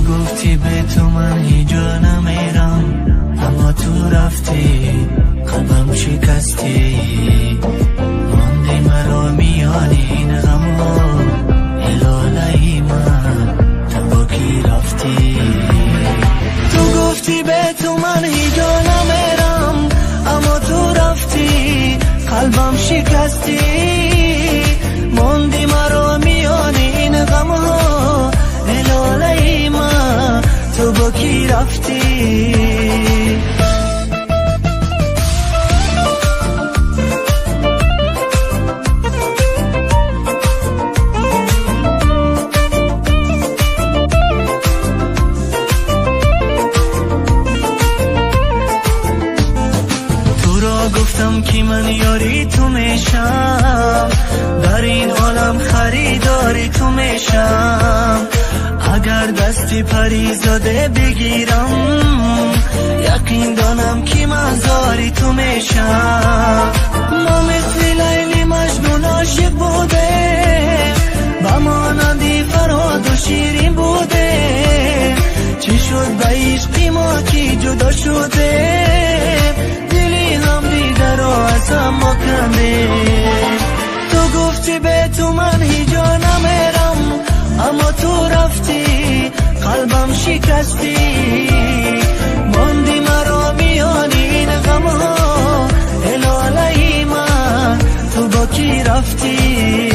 گفتی به تو من هیچ جا نمیرم، اما تو رفتی قلبم شکستی. ماندی مرا میان این غم ها، الالهی من تو با کی رفتی. تو گفتی به تو من هیچ جا نمیرم، اما تو رفتی قلبم شکستی. ماندی مرا میان این غم ها، الالهی من تو با کی رفتی. گفتم که من یاری تو میشم، در این عالم خریداری تو میشم. اگر دستی پریزاده بگیرم، یقین دانم که من زاری تو میشم. ما مثل لیلی مجنون عاشق بوده، با مانندی فرهاد و شیرین بوده. چی شد به عشقی ما که جدا شده، هم دیده رو از هم کنده. تو گفتی به تو من هیچ جا نمیرم، اما تو رفتی قلبم شکستی. ماندی مرا میان این غم ها، الالهی من تو با کی رفتی.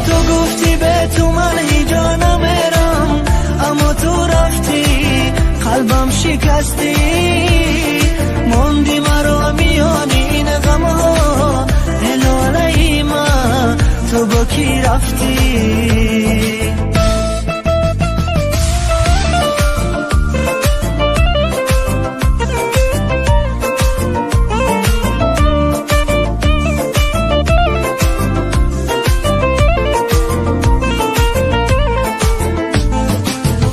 تو گفتی به تو من هیچ جا نمیرم، اما تو رفتی قلبم شکستی. ماندی مرا میان این غم ها، الالهی من تو با کی رفتی.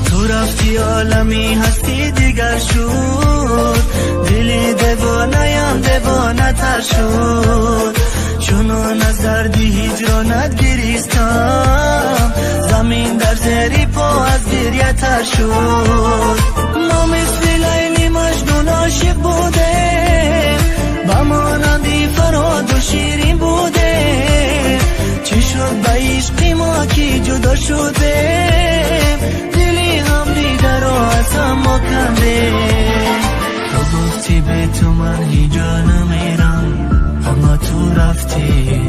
تو رفتی عالمی هستی دیگر شد، دلی دیوانه تر شد. چونو نظر دی هجرانت گریستم، زمین در زیر پا از گریه تر شد. ما مثل لیلی مجنون عاشق بوده، با مانندی فرهاد و شیرین بوده. چی شد به عشقی ما که جدا شده، دلی هم دیده رو از هم کنده. تو گفتی به تو من هیچ جا نمیرم، اما تو رفتی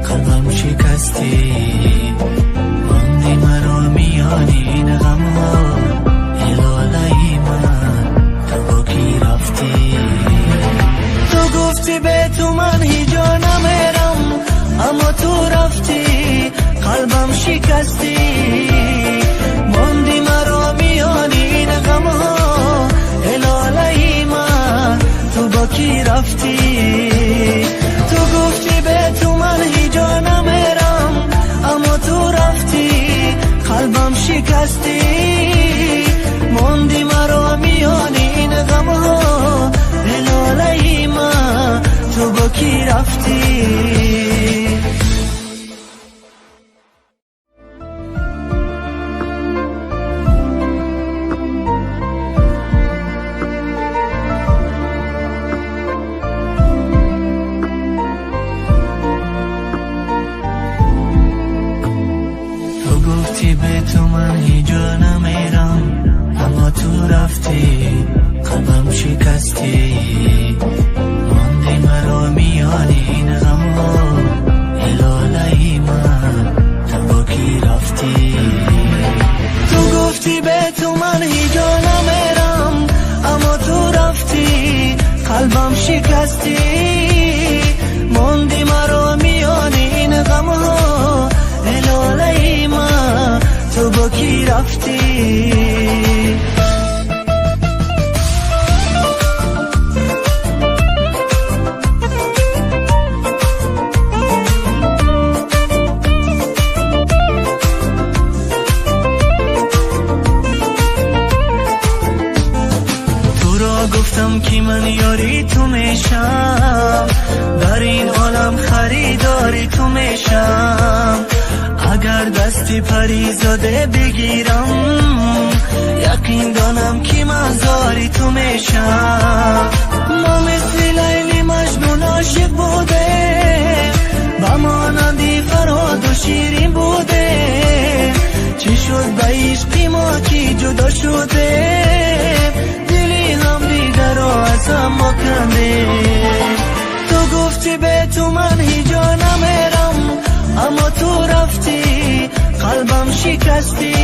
قلبم شکستی. ماندی مرا میان این غم ها، الالهی من تو با کی رفتی. تو گفتی به تو من هیچ جا نمیرم، اما تو رفتی قلبم شکستی. ماندی مرا میان این غم ها، الالهی من تو با کی رفتی. تو گفتی به تو من هیچ جا نمیرم، اما تو رفتی قلبم شکستی. ماندی مرا میان این غم ها، الالهی من تو با کی رفتی. به تو من هیچ جا نمیرم، اما تو رفتی قلبم شکستی. ماندی مرا میان این غم ها، الالهی من تو با کی رفتی. تو گفتی به تو من هیچ جا نمیرم، اما تو رفتی قلبم شکستی. ماندی مرا میان این غم ها، الالهی من تو با کی رفتی. تو را گفتم که من یاری تو میشم، در این عالم خریداری تو میشم. اگر دستی گفتی پریزاده بگیرم، یقین دانم که من زاری تو میشم. ما مثل لیلی مجنون عاشق بوده، با مانندی فرهاد و شیرین بوده. چی شد به عشقی ما که جدا شده، دلی هم دیگر رو از هم کنده. تو گفتی به تو من هیجا نمیرم، اما تو رفتی قلبم شکستی.